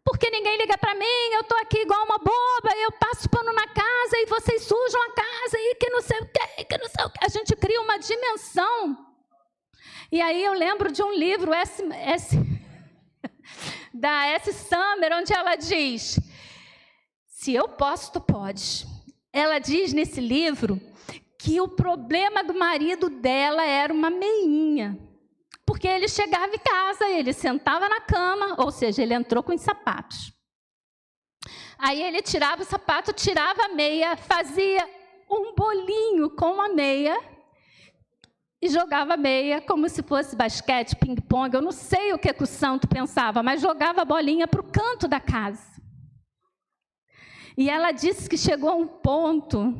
Porque ninguém liga para mim, eu estou aqui igual uma boba, eu passo pano na casa e vocês sujam a casa e que não sei o quê, que não sei o quê. A gente cria uma dimensão. E aí eu lembro de um livro da S. Summer, onde ela diz, se eu posso, tu podes. Ela diz nesse livro que o problema do marido dela era uma meinha. Porque ele chegava em casa, ele sentava na cama, ou seja, ele entrou com os sapatos. Aí ele tirava o sapato, tirava a meia, fazia um bolinho com a meia e jogava a meia como se fosse basquete, ping-pong. Eu não sei o que o santo pensava, mas jogava a bolinha para o canto da casa. E ela disse que chegou a um ponto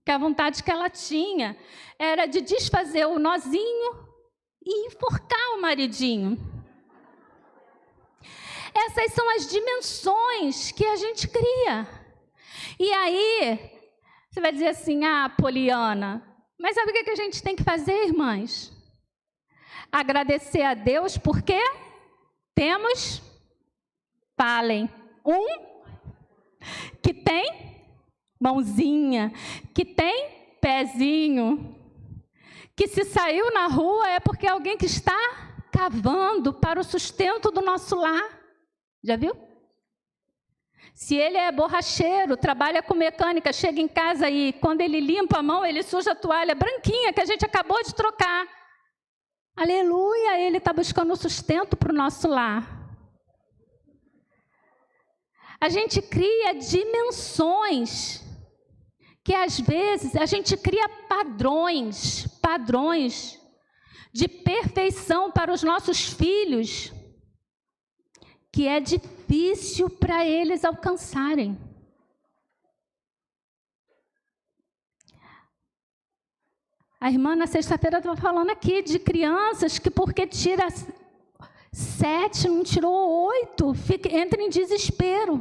que a vontade que ela tinha era de desfazer o nozinho e enforcar o maridinho. Essas são as dimensões que a gente cria. E aí, você vai dizer assim, Poliana, mas sabe o que a gente tem que fazer, irmãs? Agradecer a Deus porque temos, falem, que tem mãozinha, que tem pezinho, que se saiu na rua é porque é alguém que está cavando para o sustento do nosso lar. Já viu? Se ele é borracheiro, trabalha com mecânica, chega em casa e quando ele limpa a mão, ele suja a toalha branquinha que a gente acabou de trocar. Aleluia, ele está buscando sustento para o nosso lar. A gente cria dimensões que às vezes a gente cria padrões de perfeição para os nossos filhos, que é difícil para eles alcançarem. A irmã na sexta-feira estava falando aqui de crianças que porque tira 7, não tirou 8, entra em desespero.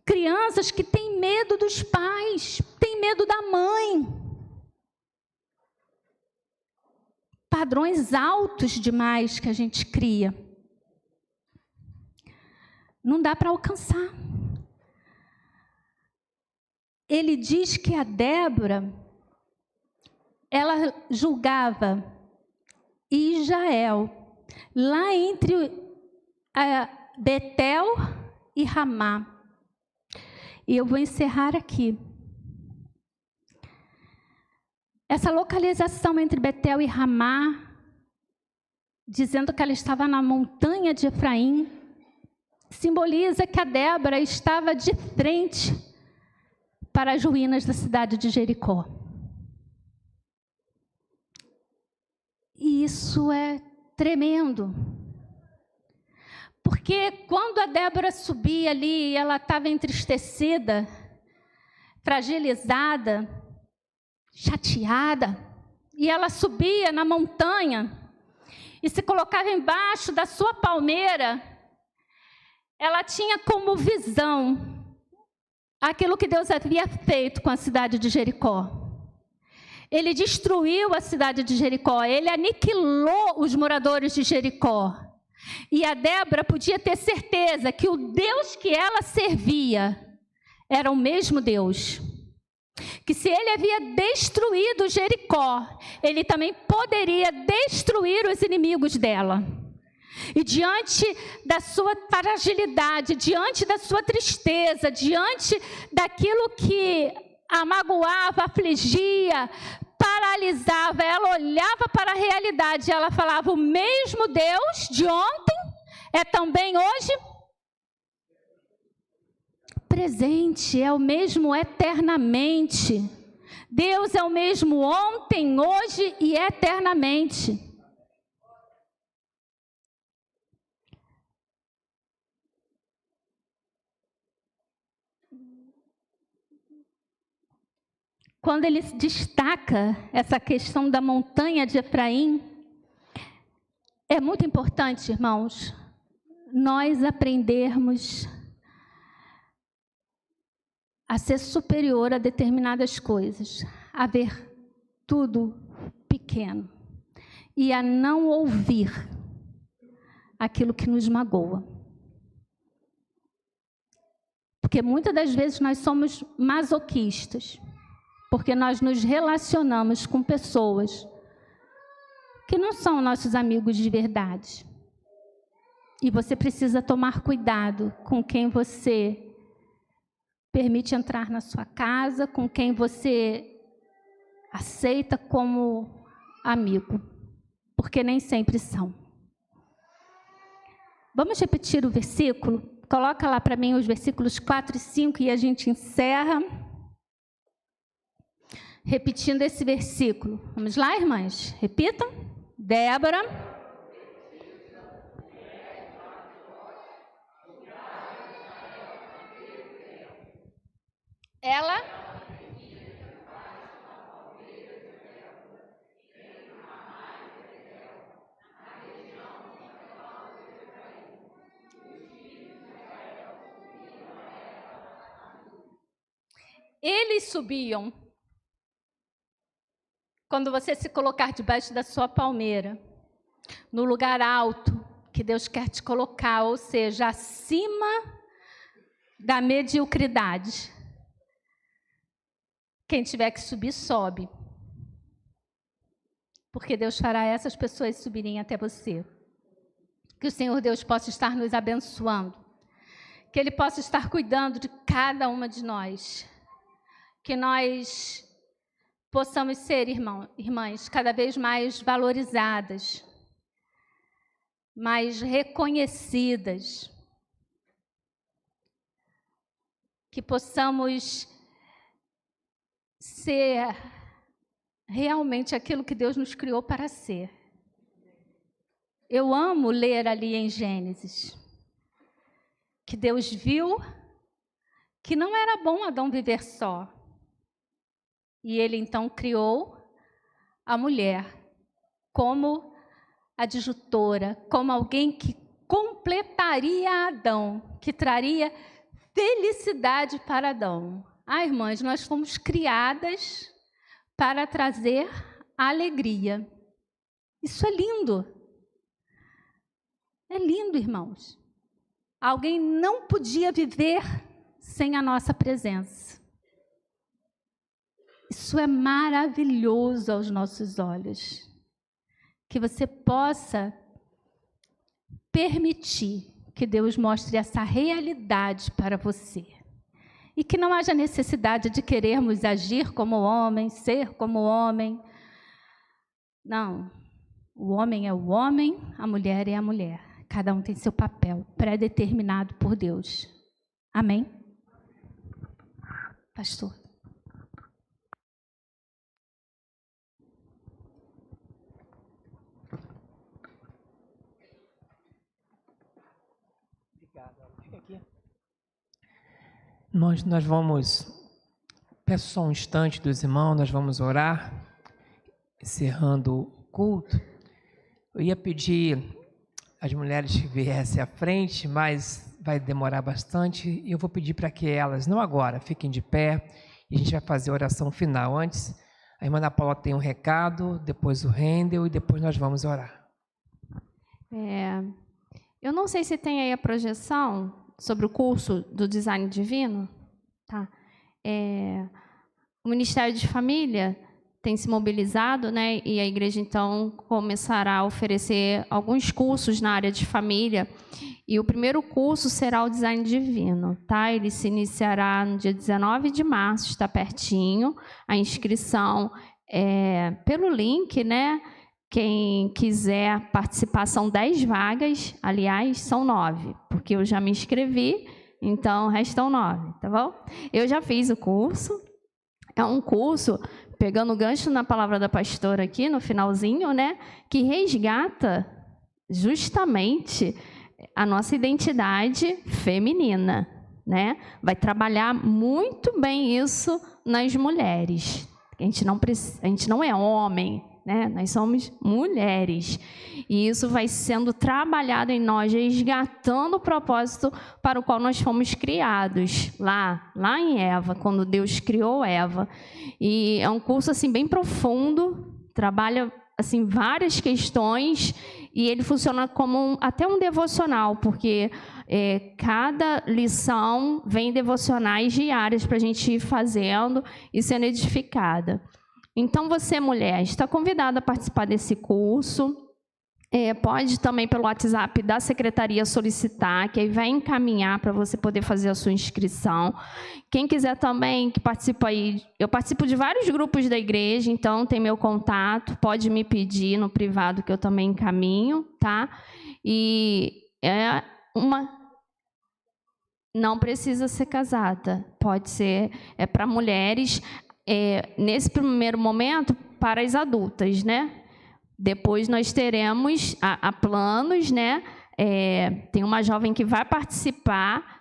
Crianças que têm medo dos pais, têm medo da mãe. Padrões altos demais que a gente cria. Não dá para alcançar. Ele diz que a Débora, ela julgava Israel, lá entre Betel e Ramá. E eu vou encerrar aqui. Essa localização entre Betel e Ramá, dizendo que ela estava na montanha de Efraim, simboliza que a Débora estava de frente para as ruínas da cidade de Jericó. E isso é tremendo. Porque quando a Débora subia ali, ela estava entristecida, fragilizada, chateada, e ela subia na montanha e se colocava embaixo da sua palmeira, ela tinha como visão aquilo que Deus havia feito com a cidade de Jericó. Ele destruiu a cidade de Jericó, ele aniquilou os moradores de Jericó. E a Débora podia ter certeza que o Deus que ela servia era o mesmo Deus. Que se ele havia destruído Jericó, ele também poderia destruir os inimigos dela. E diante da sua fragilidade, diante da sua tristeza, diante daquilo que a magoava, afligia, paralisava, ela olhava para a realidade e ela falava: o mesmo Deus de ontem é também hoje presente, é o mesmo eternamente. Deus é o mesmo ontem, hoje e eternamente. Quando ele destaca essa questão da montanha de Efraim, é muito importante, irmãos, nós aprendermos a ser superior a determinadas coisas, a ver tudo pequeno e a não ouvir aquilo que nos magoa. Porque muitas das vezes nós somos masoquistas, porque nós nos relacionamos com pessoas que não são nossos amigos de verdade. E você precisa tomar cuidado com quem você permite entrar na sua casa, com quem você aceita como amigo, porque nem sempre são. Vamos repetir o versículo? Coloca lá para mim os versículos 4 e 5 e a gente encerra. Repetindo esse versículo. Vamos lá, irmãs? Repitam. Débora. Ela. Eles subiam. Quando você se colocar debaixo da sua palmeira, no lugar alto que Deus quer te colocar, ou seja, acima da mediocridade. Quem tiver que subir, sobe. Porque Deus fará essas pessoas subirem até você. Que o Senhor Deus possa estar nos abençoando. Que Ele possa estar cuidando de cada uma de nós. Que nós possamos ser, irmãs, cada vez mais valorizadas, mais reconhecidas. Que possamos ser realmente aquilo que Deus nos criou para ser. Eu amo ler ali em Gênesis que Deus viu que não era bom Adão viver só. E ele então criou a mulher como adjutora, como alguém que completaria Adão, que traria felicidade para Adão. Irmãs, nós fomos criadas para trazer alegria. Isso é lindo. É lindo, irmãos. Alguém não podia viver sem a nossa presença. Isso é maravilhoso aos nossos olhos. Que você possa permitir que Deus mostre essa realidade para você. E que não haja necessidade de querermos agir como homem, ser como homem. Não. O homem é o homem, a mulher é a mulher. Cada um tem seu papel pré-determinado por Deus. Amém? Pastor. Nós vamos, peço só um instante dos irmãos, nós vamos orar, encerrando o culto. Eu ia pedir às mulheres que viessem à frente, mas vai demorar bastante, e eu vou pedir para que elas, não agora, fiquem de pé, e a gente vai fazer a oração final. Antes, a irmã Ana Paula tem um recado, depois o Rendel, e depois nós vamos orar. Eu não sei se tem aí a projeção sobre o curso do Design Divino. Tá? O Ministério de Família tem se mobilizado, né? E a igreja, então, começará a oferecer alguns cursos na área de família. E o primeiro curso será o Design Divino. Tá? Ele se iniciará no dia 19 de março, está pertinho. A inscrição é pelo link, né? Quem quiser participar, são 10 vagas, aliás, são 9, porque eu já me inscrevi, então restam 9, tá bom? Eu já fiz o curso, é um curso, pegando o gancho na palavra da pastora aqui, no finalzinho, né, que resgata justamente a nossa identidade feminina, né? Vai trabalhar muito bem isso nas mulheres. A gente não é homem, né? Nós somos mulheres. E isso vai sendo trabalhado em nós, resgatando o propósito para o qual nós fomos criados, lá em Eva, quando Deus criou Eva. E é um curso assim, bem profundo, trabalha assim, várias questões, e ele funciona como até um devocional, porque cada lição vem devocionais diárias para a gente ir fazendo e sendo edificada. Então, você, mulher, está convidada a participar desse curso. Pode também pelo WhatsApp da secretaria solicitar, que aí vai encaminhar para você poder fazer a sua inscrição. Quem quiser também que participe aí, eu participo de vários grupos da igreja, então tem meu contato, pode me pedir no privado que eu também encaminho, tá? E não precisa ser casada, pode ser para mulheres. Nesse primeiro momento, para as adultas, né? Depois nós teremos a planos, né? Tem uma jovem que vai participar,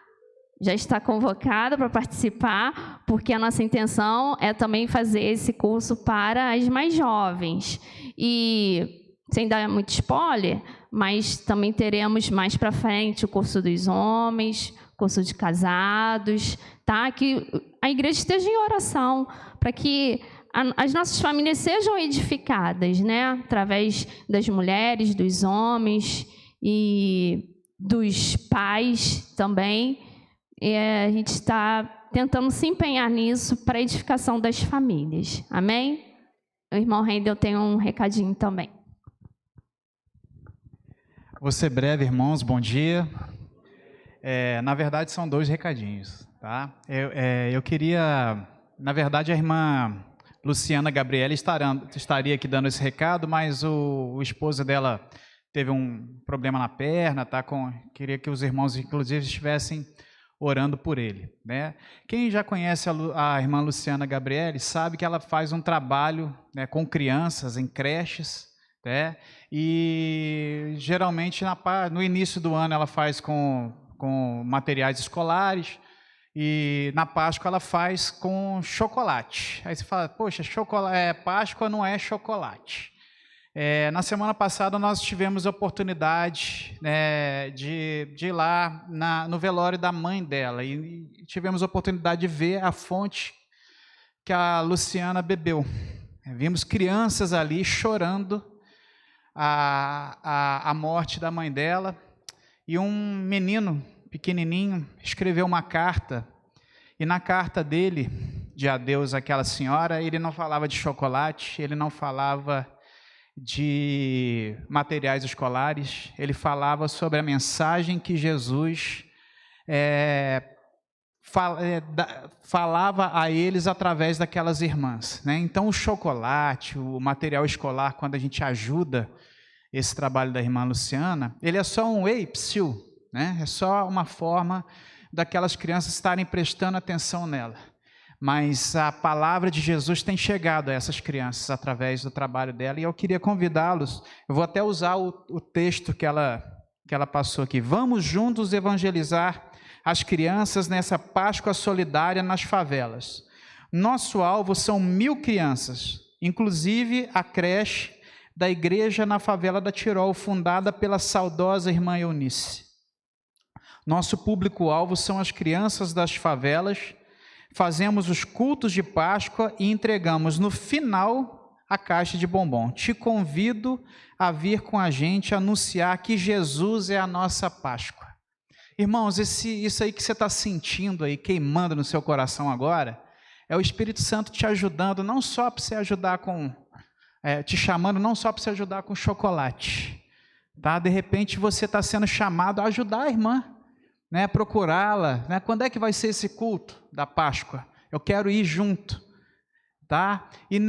já está convocada para participar, porque a nossa intenção é também fazer esse curso para as mais jovens. E, sem dar muito spoiler, mas também teremos mais para frente o curso dos homens, curso de casados, tá? Que a igreja esteja em oração para que as nossas famílias sejam edificadas, né? Através das mulheres, dos homens e dos pais também. A gente está tentando se empenhar nisso para a edificação das famílias. Amém? O irmão Rendel tem um recadinho também. Vou ser breve, irmãos. Bom dia. Na verdade, são 2 recadinhos, tá? Eu queria... Na verdade, a irmã Luciana Gabriela estaria aqui dando esse recado, mas o esposo dela teve um problema na perna, tá? Queria que os irmãos, inclusive, estivessem orando por ele, né? Quem já conhece a irmã Luciana Gabriela sabe que ela faz um trabalho, né, com crianças em creches, né? E geralmente no início do ano ela faz com materiais escolares. E na Páscoa ela faz com chocolate. Aí você fala, poxa, Páscoa não é chocolate. Na semana passada nós tivemos a oportunidade, né, de ir lá no velório da mãe dela. E tivemos a oportunidade de ver a fonte que a Luciana bebeu. Vimos crianças ali chorando a morte da mãe dela. E um menino pequenininho, escreveu uma carta, e na carta dele, de adeus àquela senhora, ele não falava de chocolate, ele não falava de materiais escolares, ele falava sobre a mensagem que Jesus falava a eles através daquelas irmãs, né? Então o chocolate, o material escolar, quando a gente ajuda esse trabalho da irmã Luciana, ele é só um ei, psiu, né? É só uma forma daquelas crianças estarem prestando atenção nela. Mas a palavra de Jesus tem chegado a essas crianças através do trabalho dela, e eu queria convidá-los, eu vou até usar o texto que ela passou aqui. Vamos juntos evangelizar as crianças nessa Páscoa solidária nas favelas. Nosso alvo são 1000 crianças, inclusive a creche da igreja na favela da Tirol, fundada pela saudosa irmã Eunice. Nosso público-alvo são as crianças das favelas. Fazemos os cultos de Páscoa e entregamos no final a caixa de bombom. Te convido a vir com a gente anunciar que Jesus é a nossa Páscoa. Irmãos, isso aí que você está sentindo aí, queimando no seu coração agora, é o Espírito Santo te ajudando, não só para você ajudar te chamando não só para você ajudar com chocolate, tá? De repente você está sendo chamado a ajudar a irmã, né? Procurá-la, né? Quando é que vai ser esse culto da Páscoa? Eu quero ir junto, tá? E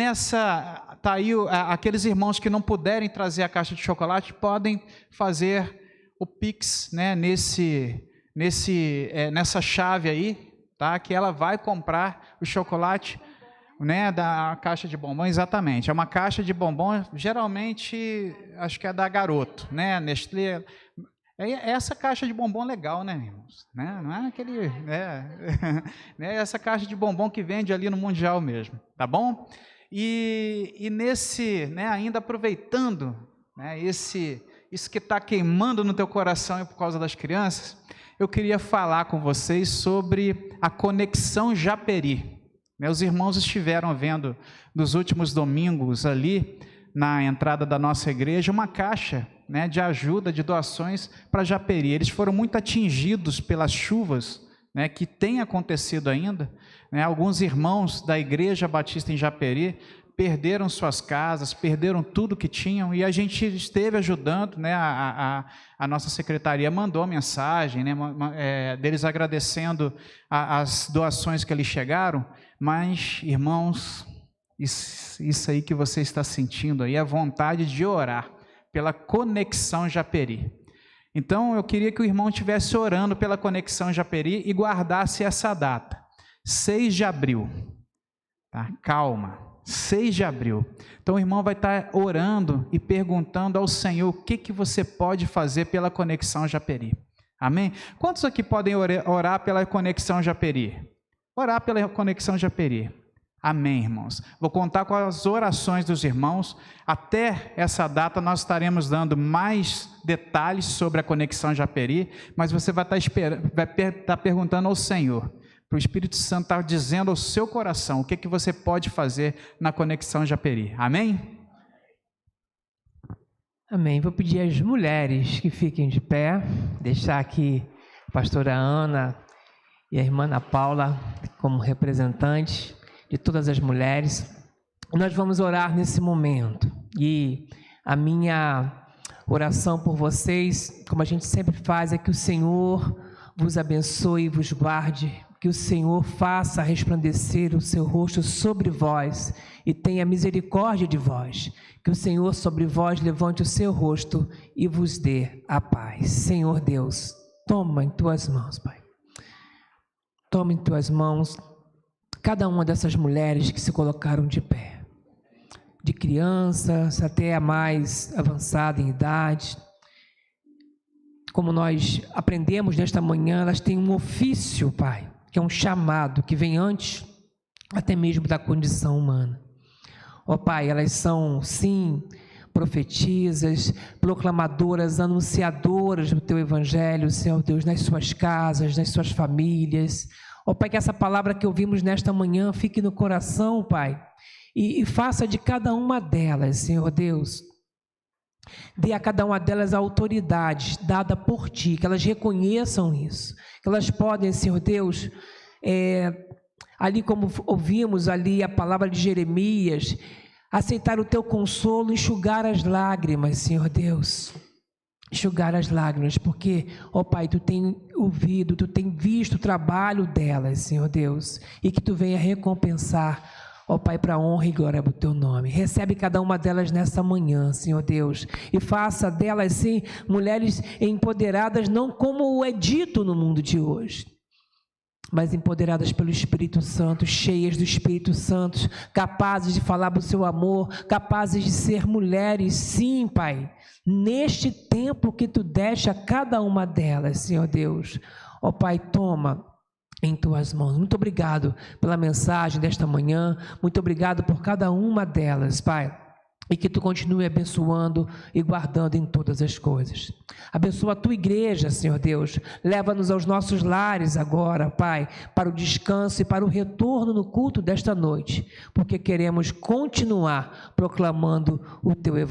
tá aí aqueles irmãos que não puderem trazer a caixa de chocolate podem fazer o Pix, né? Nessa chave aí, tá? Que ela vai comprar o chocolate, né? Da caixa de bombom, exatamente. É uma caixa de bombom, geralmente acho que é da Garoto, né? Nestlé. É essa caixa de bombom legal, né, irmãos? Né? Não é aquele... né? Essa caixa de bombom que vende ali no Mundial mesmo, tá bom? E nesse, né, ainda aproveitando, né, isso que está queimando no teu coração e por causa das crianças, eu queria falar com vocês sobre a Conexão Japeri. Os irmãos estiveram vendo nos últimos domingos ali, na entrada da nossa igreja, uma caixa, né, de ajuda, de doações para Japeri. Eles foram muito atingidos pelas chuvas, né, que tem acontecido ainda, né? Alguns irmãos da Igreja Batista em Japeri perderam suas casas, perderam tudo que tinham, e a gente esteve ajudando, né? A nossa secretaria mandou mensagem, né, deles agradecendo as doações que ali chegaram, mas, irmãos, isso aí que você está sentindo aí, a vontade de orar pela Conexão Japeri. Então, eu queria que o irmão estivesse orando pela Conexão Japeri e guardasse essa data, 6 de abril, tá? Calma, 6 de abril. Então, o irmão vai estar orando e perguntando ao Senhor o que você pode fazer pela Conexão Japeri. Amém? Quantos aqui podem orar pela Conexão Japeri? Orar pela Conexão Japeri. Amém, irmãos. Vou contar com as orações dos irmãos. Até essa data nós estaremos dando mais detalhes sobre a Conexão Japeri, mas você vai estar perguntando ao Senhor, para o Espírito Santo estar dizendo ao seu coração o que você pode fazer na Conexão Japeri. Amém? Amém. Vou pedir às mulheres que fiquem de pé, deixar aqui a pastora Ana e a irmã Ana Paula como representantes de todas as mulheres. Nós vamos orar nesse momento, e a minha oração por vocês, como a gente sempre faz, é que o Senhor vos abençoe e vos guarde, que o Senhor faça resplandecer o seu rosto sobre vós e tenha misericórdia de vós, que o Senhor sobre vós levante o seu rosto e vos dê a paz. Senhor Deus, toma em tuas mãos, Pai, toma em tuas mãos cada uma dessas mulheres que se colocaram de pé, de crianças até a mais avançada em idade. Como nós aprendemos nesta manhã, elas têm um ofício, Pai, que é um chamado que vem antes até mesmo da condição humana. Ó Pai, elas são, sim, profetisas, proclamadoras, anunciadoras do Teu Evangelho, Senhor Deus, nas suas casas, nas suas famílias. Ó Pai, que essa palavra que ouvimos nesta manhã fique no coração, Pai, e faça de cada uma delas, Senhor Deus, dê a cada uma delas a autoridade dada por Ti, que elas reconheçam isso, que elas podem, Senhor Deus, ali como ouvimos ali a palavra de Jeremias, aceitar o Teu consolo, enxugar as lágrimas, Senhor Deus. enxugar as lágrimas, porque, ó Pai, Tu tem ouvido, Tu tem visto o trabalho delas, Senhor Deus, e que Tu venha recompensar, ó Pai, para a honra e glória do Teu nome. Recebe cada uma delas nessa manhã, Senhor Deus, e faça delas, sim, mulheres empoderadas, não como é dito no mundo de hoje, mas empoderadas pelo Espírito Santo, cheias do Espírito Santo, capazes de falar do Seu amor, capazes de ser mulheres, sim, Pai, neste tempo que Tu deste a cada uma delas, Senhor Deus. Ó Pai, toma em Tuas mãos. Muito obrigado pela mensagem desta manhã, muito obrigado por cada uma delas, Pai. E que Tu continue abençoando e guardando em todas as coisas. Abençoa a Tua igreja, Senhor Deus. Leva-nos aos nossos lares agora, Pai, para o descanso e para o retorno no culto desta noite, porque queremos continuar proclamando o Teu evangelho.